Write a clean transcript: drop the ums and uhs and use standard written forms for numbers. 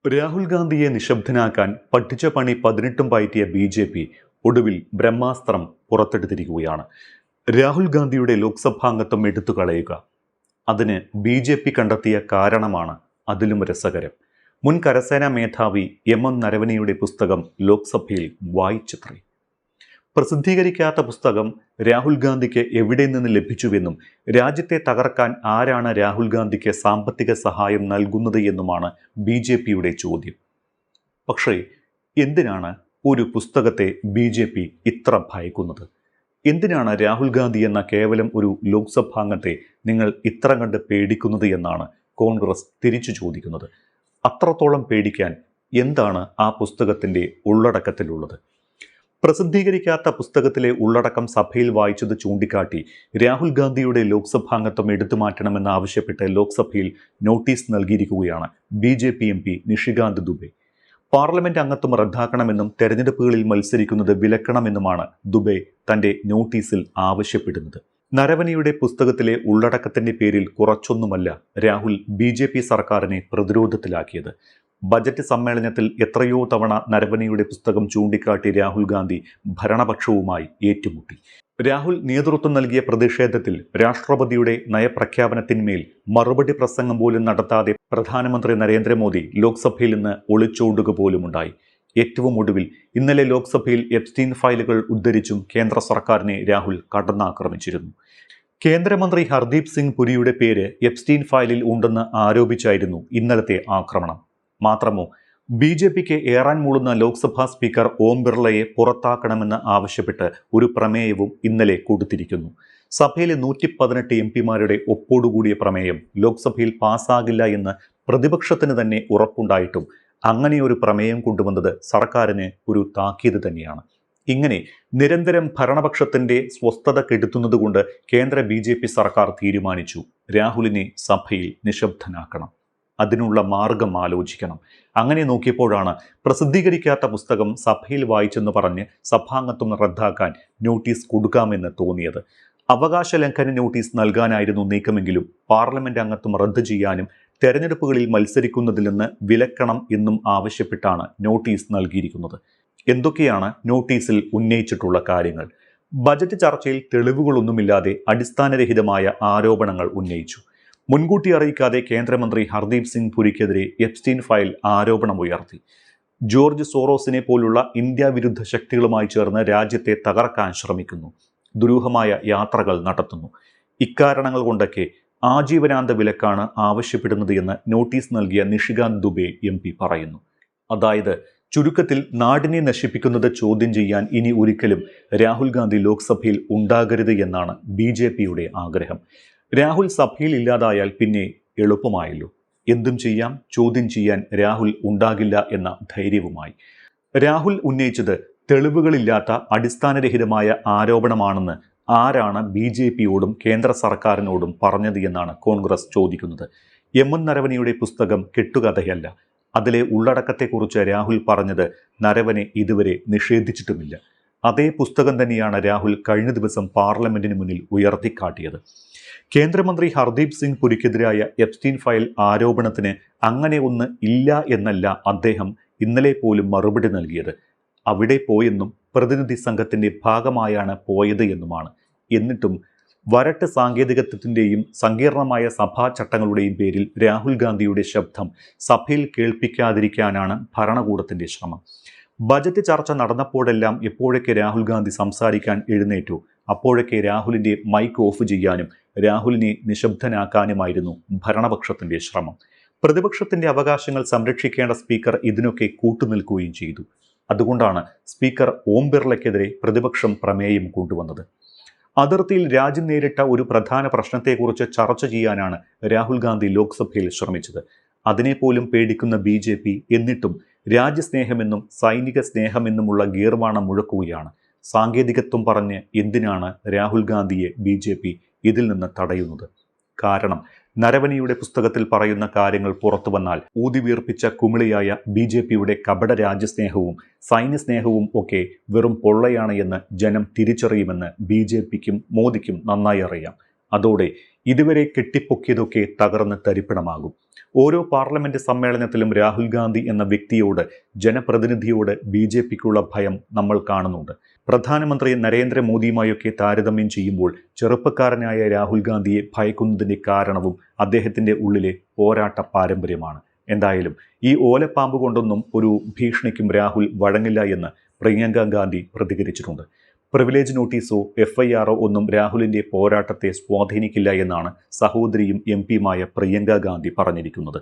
രാഹുൽ ഗാന്ധിയെ നിശബ്ദനാക്കാൻ പഠിച്ച പണി 18 പയറ്റിയ ബി.ജെ.പി. ഒടുവിൽ ബ്രഹ്മാസ്ത്രം പുറത്തെടുത്തിരിക്കുകയാണ്. രാഹുൽ ഗാന്ധിയുടെ ലോക്സഭാംഗത്വം എടുത്തു കളയുക. അതിന് ബി.ജെ.പി. കണ്ടെത്തിയ കാരണമാണ് അതിലും രസകരം. മുൻ കരസേനാ മേധാവി എം നരവനെയുടെ പുസ്തകം ലോക്സഭയിൽ വായിച്ചത്രേ. പ്രസിദ്ധീകരിക്കാത്ത പുസ്തകം രാഹുൽ ഗാന്ധിക്ക് എവിടെ നിന്ന് ലഭിച്ചുവെന്നും രാജ്യത്തെ തകർക്കാൻ ആരാണ് രാഹുൽ ഗാന്ധിക്ക് സാമ്പത്തിക സഹായം നൽകുന്നത് എന്നുമാണ് ബി.ജെ.പിയുടെ ചോദ്യം. പക്ഷേ എന്തിനാണ് ഒരു പുസ്തകത്തെ ബി.ജെ.പി. ഇത്ര ഭയക്കുന്നത്? എന്തിനാണ് രാഹുൽ ഗാന്ധി എന്ന കേവലം ഒരു ലോക്സഭാംഗത്തെ നിങ്ങൾ ഇത്ര കണ്ട് പേടിക്കുന്നത് എന്നാണ് കോൺഗ്രസ് തിരിച്ചു ചോദിക്കുന്നത്. അത്രത്തോളം പേടിക്കാൻ എന്താണ് ആ പുസ്തകത്തിൻ്റെ ഉള്ളടക്കത്തിലുള്ളത്? പ്രസിദ്ധീകരിക്കാത്ത പുസ്തകത്തിലെ ഉള്ളടക്കം സഭയിൽ വായിച്ചത് ചൂണ്ടിക്കാട്ടി രാഹുൽ ഗാന്ധിയുടെ ലോക്സഭാംഗത്വം എടുത്തു മാറ്റണമെന്നാവശ്യപ്പെട്ട് ലോക്സഭയിൽ നോട്ടീസ് നൽകിയിരിക്കുകയാണ് BJP. M P Nishikant Dubey. Parliament അംഗത്വം റദ്ദാക്കണമെന്നും തെരഞ്ഞെടുപ്പുകളിൽ മത്സരിക്കുന്നത് വിലക്കണമെന്നുമാണ് ദുബെ തന്റെ നോട്ടീസിൽ ആവശ്യപ്പെടുന്നത്. നരവനെയുടെ പുസ്തകത്തിലെ ഉള്ളടക്കത്തിന്റെ പേരിൽ കുറച്ചൊന്നുമല്ല രാഹുൽ ബി.ജെ.പി. സർക്കാരിനെ പ്രതിരോധത്തിലാക്കിയത്. ബജറ്റ് സമ്മേളനത്തിൽ എത്രയോ തവണ നരവനെയുടെ പുസ്തകം ചൂണ്ടിക്കാട്ടി രാഹുൽ ഗാന്ധി ഭരണപക്ഷവുമായി ഏറ്റുമുട്ടി. രാഹുൽ നേതൃത്വം നൽകിയ പ്രതിഷേധത്തിൽ രാഷ്ട്രപതിയുടെ നയപ്രഖ്യാപനത്തിന്മേൽ മറുപടി പ്രസംഗം പോലും നടത്താതെ പ്രധാനമന്ത്രി നരേന്ദ്രമോദി ലോക്സഭയിൽ നിന്ന് ഒളിച്ചോടുക പോലുമുണ്ടായി. ഏറ്റവും ഒടുവിൽ ഇന്നലെ ലോക്സഭയിൽ എപ്സ്റ്റീൻ ഫയലുകൾ ഉദ്ധരിച്ചും കേന്ദ്ര സർക്കാരിനെ രാഹുൽ കടന്നാക്രമിച്ചിരുന്നു. കേന്ദ്രമന്ത്രി ഹർദീപ് സിംഗ് പുരിയുടെ പേര് എപ്സ്റ്റീൻ ഫയലിൽ ഉണ്ടെന്ന് ആരോപിച്ചായിരുന്നു ഇന്നലത്തെ ആക്രമണം. മാത്രമോ, ബി.ജെ.പിക്ക് ഏറാൻ മൂളുന്ന ലോക്സഭാ സ്പീക്കർ ഓം ബിർളയെ പുറത്താക്കണമെന്ന് ആവശ്യപ്പെട്ട് ഒരു പ്രമേയവും ഇന്നലെ കൊടുത്തിരിക്കുന്നു. സഭയിലെ 118 എം.പിമാരുടെ ഒപ്പോടുകൂടിയ പ്രമേയം ലോക്സഭയിൽ പാസ്സാകില്ല എന്ന് പ്രതിപക്ഷത്തിന് തന്നെ ഉറപ്പുണ്ടായിട്ടും അങ്ങനെയൊരു പ്രമേയം കൊണ്ടുവന്നത് സർക്കാരിന് ഒരു താക്കീത് തന്നെയാണ്. ഇങ്ങനെ നിരന്തരം ഭരണപക്ഷത്തിന്റെ സ്വസ്ഥത കെടുത്തുന്നതുകൊണ്ട് കേന്ദ്ര ബി.ജെ.പി. സർക്കാർ തീരുമാനിച്ചു, രാഹുലിനെ സഭയിൽ നിശബ്ദനാക്കണം. അതിനുള്ള മാർഗം ആലോചിക്കണം. അങ്ങനെ നോക്കിയപ്പോഴാണ് പ്രസിദ്ധീകരിക്കാത്ത പുസ്തകം സഭയിൽ വായിച്ചെന്ന് പറഞ്ഞ് സഭാംഗത്വം റദ്ദാക്കാൻ നോട്ടീസ് കൊടുക്കാമെന്ന് തോന്നിയത്. അവകാശ ലംഘന നോട്ടീസ് നൽകാനായിരുന്നു നീക്കമെങ്കിലും പാർലമെന്റ് അംഗത്വം റദ്ദ് ചെയ്യാനും തെരഞ്ഞെടുപ്പുകളിൽ മത്സരിക്കുന്നതിൽ നിന്ന് വിലക്കണം എന്നും ആവശ്യപ്പെട്ടാണ് നോട്ടീസ് നൽകിയിരിക്കുന്നത്. എന്തൊക്കെയാണ് നോട്ടീസിൽ ഉന്നയിച്ചിട്ടുള്ള കാര്യങ്ങൾ? ബജറ്റ് ചർച്ചയിൽ തെളിവുകളൊന്നുമില്ലാതെ അടിസ്ഥാനരഹിതമായ ആരോപണങ്ങൾ ഉന്നയിച്ചു. മുൻകൂട്ടി അറിയിക്കാതെ കേന്ദ്രമന്ത്രി ഹർദീപ് സിംഗ് പുരിക്കെതിരെ എപ്സ്റ്റീൻ ഫയൽ ആരോപണമുയർത്തി. ജോർജ് സോറോസിനെ പോലുള്ള ഇന്ത്യ വിരുദ്ധ ശക്തികളുമായി ചേർന്ന് രാജ്യത്തെ തകർക്കാൻ ശ്രമിക്കുന്നു. ദുരൂഹമായ യാത്രകൾ നടത്തുന്നു. ഇക്കാരണങ്ങൾ കൊണ്ടൊക്കെ ആജീവനാന്ത വിലക്കാണ് ആവശ്യപ്പെടുന്നത് എന്ന് നോട്ടീസ് നൽകിയ നിഷികാന്ത് ദുബെ എം പി പറയുന്നു. അതായത് ചുരുക്കത്തിൽ നാടിനെ നശിപ്പിക്കുന്നത് ചോദ്യം ചെയ്യാൻ ഇനി ഒരിക്കലും രാഹുൽ ഗാന്ധി ലോക്സഭയിൽ ഉണ്ടാകരുത് എന്നാണ് ബി.ജെ.പിയുടെ ആഗ്രഹം. രാഹുൽ സഭയിൽ ഇല്ലാതായാൽ പിന്നെ എളുപ്പമായല്ലോ. എന്തും ചെയ്യാം, ചോദ്യം ചെയ്യാൻ രാഹുൽ ഉണ്ടാകില്ല എന്ന ധൈര്യവുമായി. രാഹുൽ ഉന്നയിച്ചത് തെളിവുകളില്ലാത്ത അടിസ്ഥാനരഹിതമായ ആരോപണമാണെന്ന് ആരാണ് ബി.ജെ.പിയോടും കേന്ദ്ര സർക്കാരിനോടും പറഞ്ഞത് എന്നാണ് കോൺഗ്രസ് ചോദിക്കുന്നത്. എം നരവനെയുടെ പുസ്തകം കെട്ടുകഥയല്ല. അതിലെ ഉള്ളടക്കത്തെക്കുറിച്ച് രാഹുൽ പറഞ്ഞത് നരവനെ ഇതുവരെ നിഷേധിച്ചിട്ടുമില്ല. അതേ പുസ്തകം തന്നെയാണ് രാഹുൽ കഴിഞ്ഞ ദിവസം പാർലമെന്റിന് മുന്നിൽ ഉയർത്തിക്കാട്ടിയത്. കേന്ദ്രമന്ത്രി ഹർദീപ് സിംഗ് പുരിക്കെതിരായ എപ്സ്റ്റീൻ ഫയൽ ആരോപണത്തിന് അങ്ങനെ ഒന്ന് ഇല്ല എന്നല്ല അദ്ദേഹം ഇന്നലെ പോലും മറുപടി നൽകിയത്. അവിടെ പോയെന്നും പ്രതിനിധി സംഘത്തിന്റെ ഭാഗമായാണ് പോയത് എന്നുമാണ്. എന്നിട്ടും വരട്ട് സാങ്കേതികത്വത്തിന്റെയും സങ്കീർണമായ സഭാ ചട്ടങ്ങളുടെയും പേരിൽ രാഹുൽ ഗാന്ധിയുടെ ശബ്ദം സഭയിൽ കേൾപ്പിക്കാതിരിക്കാനാണ് ഭരണകൂടത്തിന്റെ ശ്രമം. ബജറ്റ് ചർച്ച നടന്നപ്പോഴെല്ലാം എപ്പോഴൊക്കെ രാഹുൽ ഗാന്ധി സംസാരിക്കാൻ എഴുന്നേറ്റു അപ്പോഴൊക്കെ രാഹുലിന്റെ മൈക്ക് ഓഫ് ചെയ്യാനും രാഹുലിനെ നിശബ്ദനാക്കാനുമായിരുന്നു ഭരണപക്ഷത്തിന്റെ ശ്രമം. പ്രതിപക്ഷത്തിന്റെ അവകാശങ്ങൾ സംരക്ഷിക്കേണ്ട സ്പീക്കർ ഇതിനൊക്കെ കൂട്ടുനിൽക്കുകയും ചെയ്തു. അതുകൊണ്ടാണ് സ്പീക്കർ ഓം ബിർളയ്ക്കെതിരെ പ്രതിപക്ഷം പ്രമേയം കൊണ്ടുവന്നത്. അതിർത്തിയിൽ രാജ്യം നേരിട്ട ഒരു പ്രധാന പ്രശ്നത്തെക്കുറിച്ച് ചർച്ച ചെയ്യാനാണ് രാഹുൽ ഗാന്ധി ലോക്സഭയിൽ ശ്രമിച്ചത്. അതിനെപ്പോലും പേടിക്കുന്ന ബി.ജെ.പി. എന്നിട്ടും രാജ്യസ്നേഹമെന്നും സൈനിക സ്നേഹമെന്നുമുള്ള ഗീർവാണം മുഴക്കുകയാണ്. സാങ്കേതികത്വം പറഞ്ഞ് എന്തിനാണ് രാഹുൽ ഗാന്ധിയെ ബി.ജെ.പി. ഇതിൽ നിന്ന് തടയുന്നത്? കാരണം നരവനെയുടെ പുസ്തകത്തിൽ പറയുന്ന കാര്യങ്ങൾ പുറത്തു വന്നാൽ ഊതിവീർപ്പിച്ച കുമിളിയായ ബി.ജെ.പിയുടെ കപട രാജ്യസ്നേഹവും സൈന്യസ്നേഹവും ഒക്കെ വെറും പൊള്ളയാണ് എന്ന് ജനം തിരിച്ചറിയുമെന്ന് ബി.ജെ.പിക്കും മോദിക്കും നന്നായി അറിയാം. അതോടെ ഇതുവരെ കെട്ടിപ്പൊക്കിയതൊക്കെ തകർന്ന് തരിപ്പണമാകും. ഓരോ പാർലമെന്റ് സമ്മേളനത്തിലും രാഹുൽ ഗാന്ധി എന്ന വ്യക്തിയോട്, ജനപ്രതിനിധിയോട് BJPക്കുള്ള ഭയം നമ്മൾ കാണുന്നുണ്ട്. പ്രധാനമന്ത്രി നരേന്ദ്രമോദിയുമായൊക്കെ താരതമ്യം ചെയ്യുമ്പോൾ ചെറുപ്പക്കാരനായ രാഹുൽ ഗാന്ധിയെ ഭയക്കുന്നതിൻ്റെ കാരണവും അദ്ദേഹത്തിൻ്റെ ഉള്ളിലെ പോരാട്ട പാരമ്പര്യമാണ്. എന്തായാലും ഈ ഓലപ്പാമ്പ് കൊണ്ടൊന്നും ഒരു ഭീഷണിക്കും രാഹുൽ വഴങ്ങില്ല എന്ന് പ്രിയങ്ക ഗാന്ധി പ്രതികരിച്ചിട്ടുണ്ട്. പ്രിവിലേജ് നോട്ടീസോ FIRO ഒന്നും രാഹുലിൻ്റെ പോരാട്ടത്തെ സ്വാധീനിക്കില്ല എന്നാണ് സഹോദരിയും MP യുമായ പ്രിയങ്ക ഗാന്ധി പറഞ്ഞിരിക്കുന്നത്.